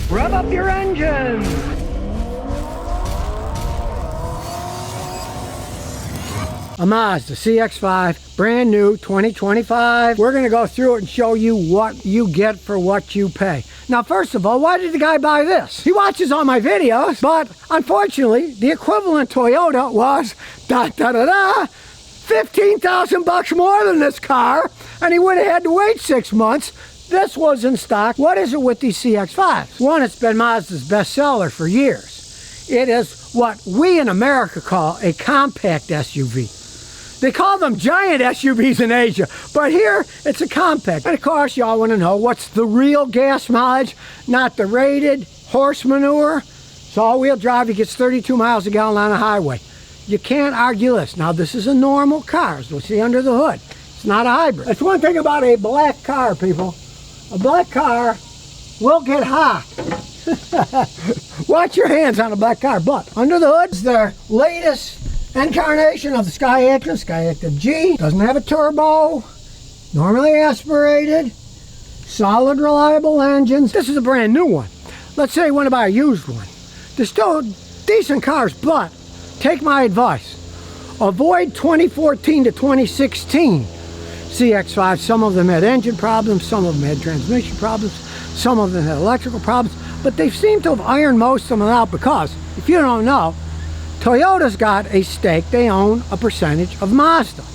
Rev up your engines! A Mazda CX-5, brand new, 2025. We're gonna go through it and show you what you get for what you pay. Now, first of all, why did the guy buy this? He watches all my videos, but unfortunately, the equivalent Toyota was 15,000 bucks more than this car, and he would have had to wait 6 months. This was in stock. What is it with these CX-5s? One, it's been Mazda's bestseller for years. It is what we in America call a compact SUV. They call them giant SUVs in Asia, but here it's a compact. And of course, y'all want to know what's the real gas mileage, not the rated horse manure. It's all-wheel drive. It gets 32 miles a gallon on a highway. You can't argue this. Now, this is a normal car, as we'll see under the hood. It's not a hybrid. That's one thing about a black car, people. A black car will get hot. Watch your hands on a black car. But under the hood is their latest incarnation of the Skyactiv G. Doesn't have a turbo, normally aspirated, solid, reliable engines. This is a brand new one. Let's say you want to buy a used one. They're still decent cars, but take my advice. Avoid 2014 to 2016 CX-5. Some of them had engine problems, some of them had transmission problems, some of them had electrical problems, but they seem to have ironed most of them out because, if you don't know, Toyota's got a stake. They own a percentage of Mazda,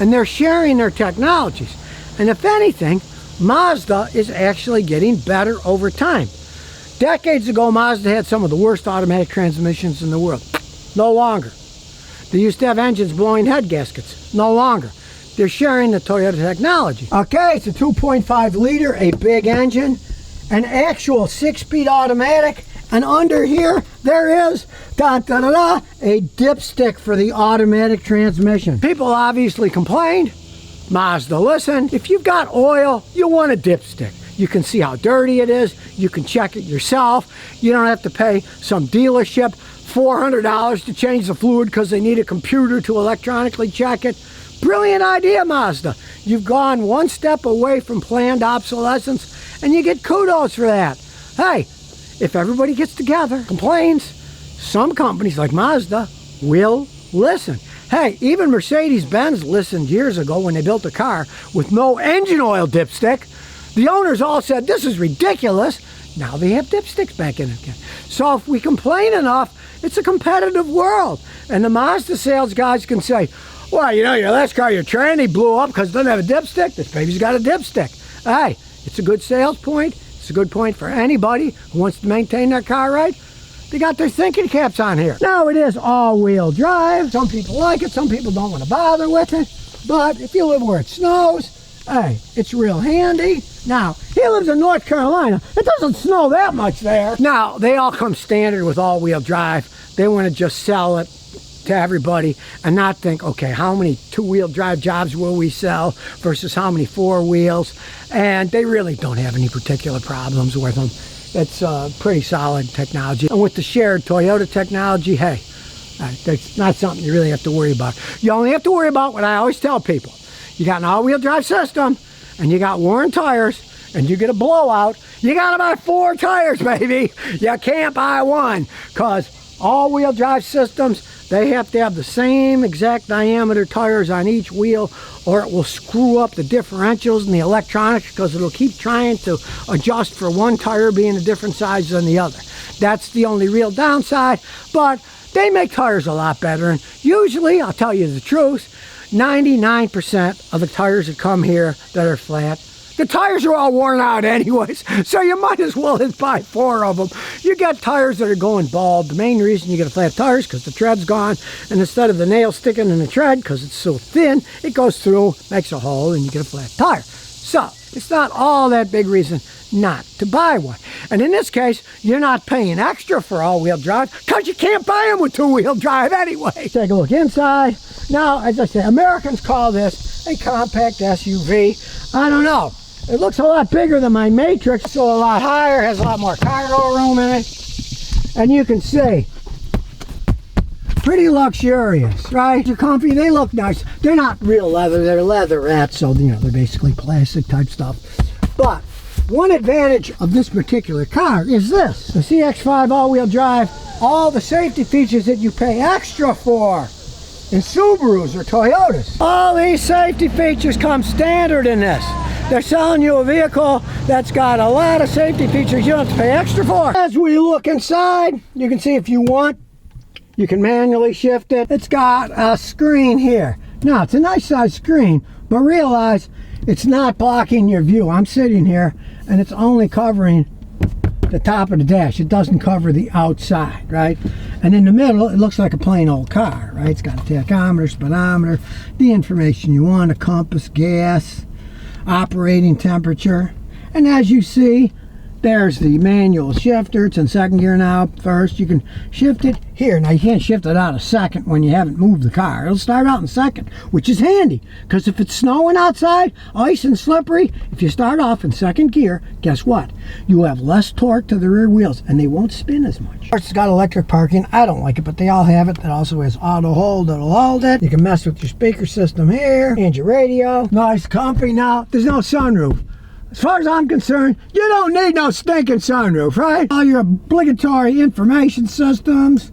and they're sharing their technologies. And if anything, Mazda is actually getting better over time. Decades ago, Mazda had some of the worst automatic transmissions in the world. No longer. They used to have engines blowing head gaskets. No longer. They're sharing the Toyota technology. Okay, it's a 2.5 liter, a big engine, an actual 6-speed automatic. And under here, there is a dipstick for the automatic transmission. People obviously complained. Mazda listened. If you've got oil, you want a dipstick. You can see how dirty it is. You can check it yourself. You don't have to pay some dealership $400 to change the fluid because they need a computer to electronically check it. Brilliant idea, Mazda. You've gone one step away from planned obsolescence, and you get kudos for that. Hey, if everybody gets together, complains, some companies like Mazda will listen. Hey, even Mercedes-Benz listened years ago when they built a car with no engine oil dipstick. The owners all said, this is ridiculous. Now they have dipsticks back in it again. So if we complain enough, it's a competitive world. And the Mazda sales guys can say, well, you know, your last car, your tranny, blew up because it doesn't have a dipstick. This baby's got a dipstick. Hey, it's a good sales point. It's a good point for anybody who wants to maintain their car right. They got their thinking caps on here. Now, it is all-wheel drive. Some people like it. Some people don't want to bother with it. But if you live where it snows, hey, it's real handy. Now, he lives in North Carolina. It doesn't snow that much there. Now, they all come standard with all-wheel drive. They want to just sell it to everybody and not think, okay, how many two-wheel drive jobs will we sell versus how many four wheels? And they really don't have any particular problems with them. It's pretty solid technology. And with the shared Toyota technology, hey, that's not something you really have to worry about. You only have to worry about what I always tell people. You got an all-wheel drive system, and you got worn tires, and you get a blowout, you got to buy 4 tires, baby. You can't buy one, because all-wheel drive systems, they have to have the same exact diameter tires on each wheel, or it will screw up the differentials and the electronics because it'll keep trying to adjust for one tire being a different size than the other. That's the only real downside, but they make tires a lot better. And usually, I'll tell you the truth, 99% of the tires that come here that are flat, the tires are all worn out anyways, so you might as well just buy 4 of them. You get tires that are going bald. The main reason you get a flat tire is because the tread's gone, and instead of the nail sticking in the tread, because it's so thin, it goes through, makes a hole, and you get a flat tire. So, it's not all that big reason not to buy one. And in this case, you're not paying extra for all-wheel drive because you can't buy them with two-wheel drive anyway. Take a look inside. Now, as I say, Americans call this a compact SUV. I don't know. It looks a lot bigger than my Matrix, so a lot higher, has a lot more cargo room in it. And you can see, pretty luxurious, right? They're comfy, they look nice. They're not real leather, they're leatherette, so you know, they're basically plastic type stuff. But One advantage of this particular car is this. The CX-5 all-wheel drive, all the safety features that you pay extra for in Subarus or Toyotas. All these safety features come standard in this. They're selling you a vehicle that's got a lot of safety features you don't have to pay extra for. As we look inside, you can see if you want, you can manually shift it. It's got a screen here. Now, it's a nice size screen, but realize it's not blocking your view. I'm sitting here and it's only covering the top of the dash. It doesn't cover the outside, right? And in the middle, it looks like a plain old car, right? It's got a tachometer, speedometer, the information you want, a compass, gas, operating temperature. And as you see, there's the manual shifter. It's in second gear now. First, you can shift it here. Now, you can't shift it out of second when you haven't moved the car. It'll start out in second, which is handy, because if it's snowing outside, ice and slippery, if you start off in second gear, guess what? You have less torque to the rear wheels, and they won't spin as much. Of course, it's got electric parking. I don't like it, but they all have it. It also has auto hold that'll hold it. You can mess with your speaker system here and your radio. Nice, comfy. Now, there's no sunroof. As far as I'm concerned, you don't need no stinking sunroof, right? All your obligatory information systems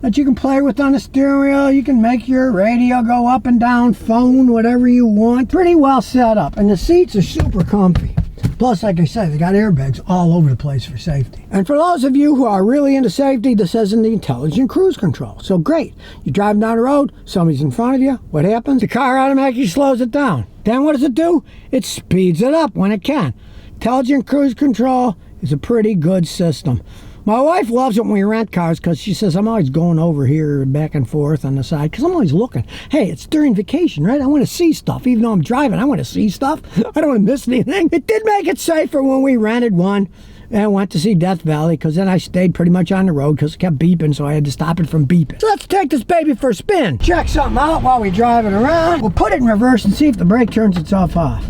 that you can play with on the steering wheel. You can make your radio go up and down, phone, whatever you want. Pretty well set up. And the seats are super comfy. Plus, like I said, they got airbags all over the place for safety. And for those of you who are really into safety, this has the intelligent cruise control. So great. You're driving down the road, somebody's in front of you. What happens? The car automatically slows it down. Then what does it do? It speeds it up when it can. Intelligent cruise control is a pretty good system. My wife loves it when we rent cars because she says I'm always going over here back and forth on the side because I'm always looking. Hey, it's during vacation, right? I want to see stuff. Even though I'm driving, I want to see stuff. I don't want to miss anything. It did make it safer when we rented one and went to see Death Valley, because then I stayed pretty much on the road because it kept beeping, so I had to stop it from beeping. So let's take this baby for a spin. Check something out while we drive it around. We'll put it in reverse and see if the brake turns itself off.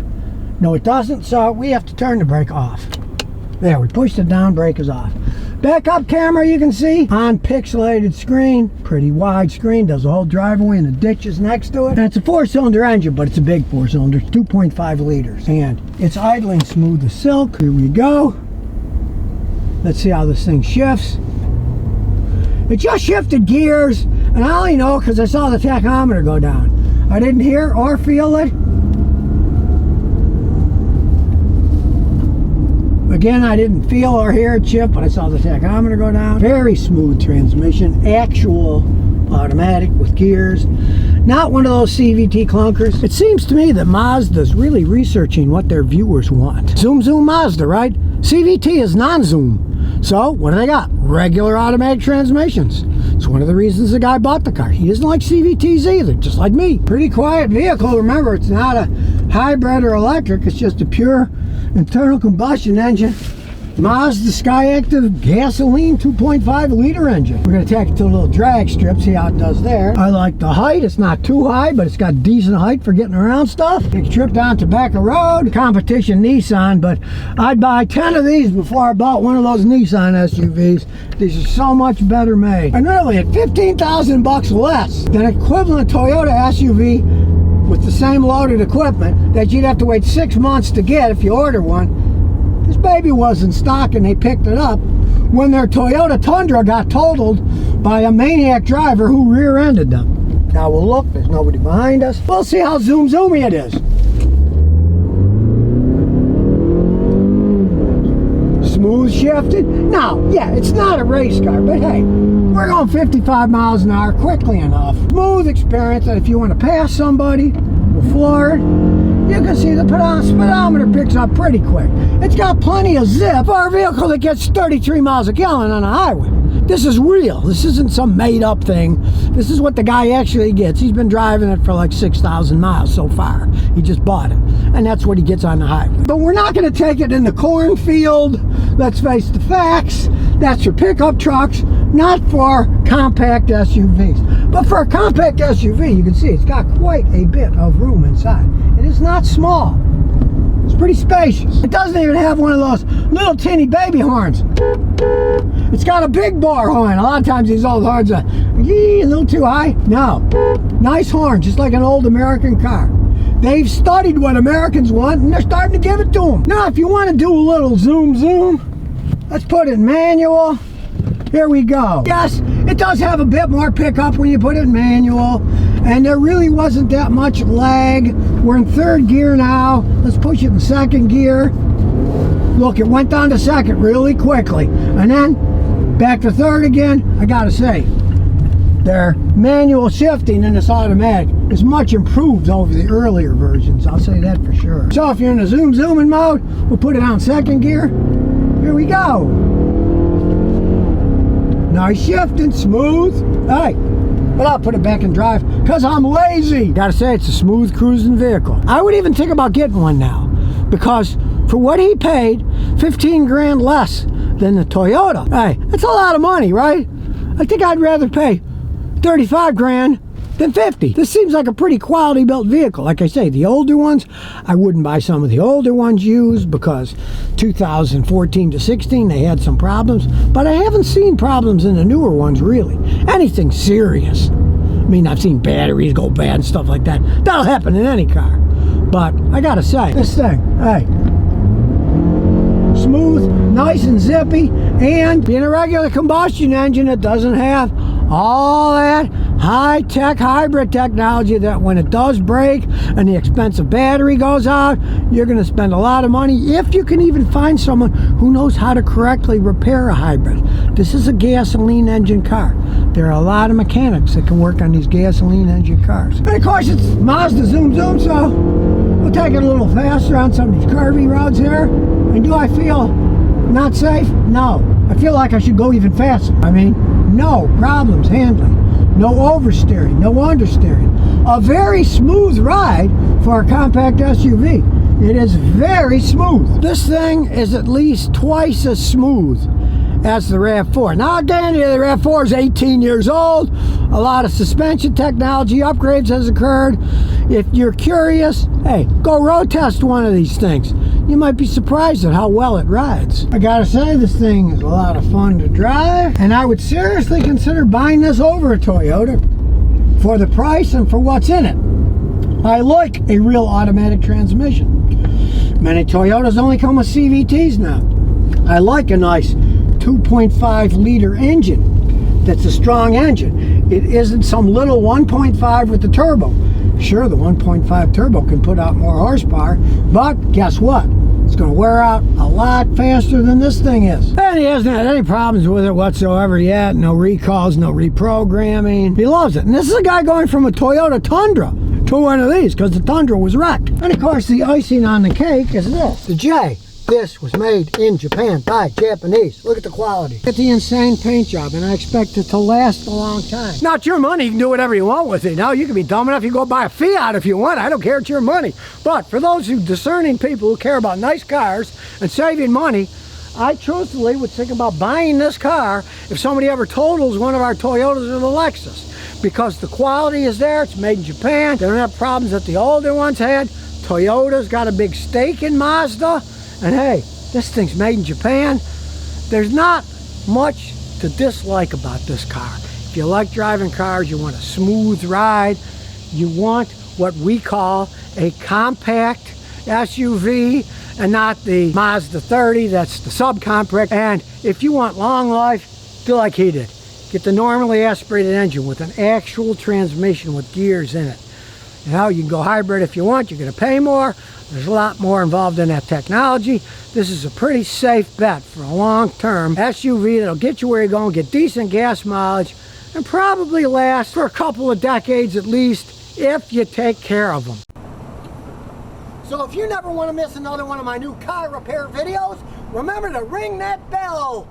No, it doesn't, so we have to turn the brake off. There, we pushed it down, brake is off. Backup camera, you can see on pixelated screen, pretty wide screen, does the whole driveway and the ditches next to it. And it's a 4-cylinder engine, but it's a big 4-cylinder, 2.5 liters. And it's idling smooth as silk. Here we go. Let's see how this thing shifts. It just shifted gears, and I only know because I saw the tachometer go down. I didn't hear or feel it. Again, I didn't feel or hear it shift, but I saw the tachometer go down. Very smooth transmission, actual automatic with gears. Not one of those CVT clunkers. It seems to me that Mazda's really researching what their viewers want. Zoom, zoom, Mazda, right? CVT is non-zoom. So, what do they got? Regular automatic transmissions. It's one of the reasons the guy bought the car. He doesn't like CVTs either, just like me. Pretty quiet vehicle. Remember, it's not a hybrid or electric. It's just a pure internal combustion engine. Mazda Skyactiv gasoline 2.5 liter engine. We're going to take it to a little drag strip, see how it does there. I like the height. It's not too high, but it's got decent height for getting around stuff. Take a trip down Tobacco Road. Competition Nissan, but I'd buy 10 of these before I bought one of those Nissan SUVs. These are so much better made. And really, at 15,000 bucks less than equivalent Toyota SUV with the same loaded equipment that you'd have to wait 6 months to get if you order one. This baby was in stock and they picked it up when their Toyota Tundra got totaled by a maniac driver who rear-ended them. Now we'll look, there's nobody behind us. We'll see how zoom-zoomy it is. Smooth shifted. Now, yeah, it's not a race car, but hey, we're going 55 miles an hour quickly enough. Smooth experience that if you want to pass somebody, we'll floor it. You can see the speedometer picks up pretty quick. It's got plenty of zip for a vehicle that gets 33 miles a gallon on a highway. This is real. This isn't some made-up thing. This is what the guy actually gets. He's been driving it for like 6,000 miles so far. He just bought it. And that's what he gets on the highway. But we're not going to take it in the cornfield. Let's face the facts. That's for pickup trucks, not for compact SUVs. But for a compact SUV, you can see it's got quite a bit of room inside. It is not small. It's pretty spacious. It doesn't even have one of those little teeny baby horns. It's got a big bore horn. A lot of times these old horns are a little too high. No. Nice horn, just like an old American car. They've studied what Americans want, and they're starting to give it to them. Now, if you want to do a little zoom, let's put it in manual. Here we go. Yes, it does have a bit more pickup when you put it in manual, and there really wasn't that much lag. We're in third gear now. Let's push it in second gear. Look, it went down to second really quickly, and then back to third again. I gotta say, their manual shifting in this automatic is much improved over the earlier versions. I'll say that for sure. So if you're in the zooming mode, we'll put it on second gear. Here we go. Nice shifting, smooth. Hey, but I'll put it back in drive because I'm lazy. Gotta say, it's a smooth cruising vehicle. I would even think about getting one now, because for what he paid, 15 grand less than the Toyota. Hey, that's a lot of money, right? I think I'd rather pay 35 grand than 50. This seems like a pretty quality built vehicle. Like I say, the older ones, I wouldn't buy some of the older ones used because 2014 to 16 they had some problems, but I haven't seen problems in the newer ones really. Anything serious. I mean, I've seen batteries go bad and stuff like that. That'll happen in any car. But I gotta say, this thing, hey, smooth, nice and zippy, and being a regular combustion engine, it doesn't have all that high-tech hybrid technology that when it does break and the expensive battery goes out, you're going to spend a lot of money if you can even find someone who knows how to correctly repair a hybrid. This is a gasoline engine car. There are a lot of mechanics that can work on these gasoline engine cars. And of course, it's Mazda zoom, so we'll take it a little faster on some of these curvy roads here. And do I feel not safe? No. I feel like I should go even faster. I mean, no problems handling, no oversteering, no understeering. A very smooth ride for a compact SUV. It is very smooth. This thing is at least twice as smooth as the RAV4. Now again, the RAV4 is 18 years old. A lot of suspension technology upgrades has occurred. If you're curious, hey, go road test one of these things. You might be surprised at how well it rides. I gotta say, this thing is a lot of fun to drive, and I would seriously consider buying this over a Toyota for the price and for what's in it. I like a real automatic transmission. Many Toyotas only come with CVTs now. I like a nice 2.5 liter engine that's a strong engine. It isn't some little 1.5 with the turbo. Sure, the 1.5 turbo can put out more horsepower, but guess what? It's going to wear out a lot faster than this thing is. And he hasn't had any problems with it whatsoever yet. No recalls, no reprogramming. He loves it. And this is a guy going from a Toyota Tundra to one of these because the Tundra was wrecked. And of course, the icing on the cake is this. The J. This was made in Japan by Japanese. Look at the quality. Look at the insane paint job, and I expect it to last a long time. Now, it's your money. You can do whatever you want with it. Now, you can be dumb enough, you go buy a Fiat if you want. I don't care. It's your money. But for those discerning people who care about nice cars and saving money, I truthfully would think about buying this car if somebody ever totals one of our Toyotas or the Lexus, because the quality is there. It's made in Japan. They don't have problems that the older ones had. Toyota's got a big stake in Mazda. And hey, this thing's made in Japan. There's not much to dislike about this car. If you like driving cars, you want a smooth ride, you want what we call a compact SUV and not the Mazda 30, that's the subcompact. And if you want long life, do like he did. Get the normally aspirated engine with an actual transmission with gears in it. You know, you can go hybrid if you want. You're going to pay more. There's a lot more involved in that technology. This is a pretty safe bet for a long-term SUV that'll get you where you're going, get decent gas mileage, and probably last for a couple of decades at least if you take care of them. So if you never want to miss another one of my new car repair videos, remember to ring that bell.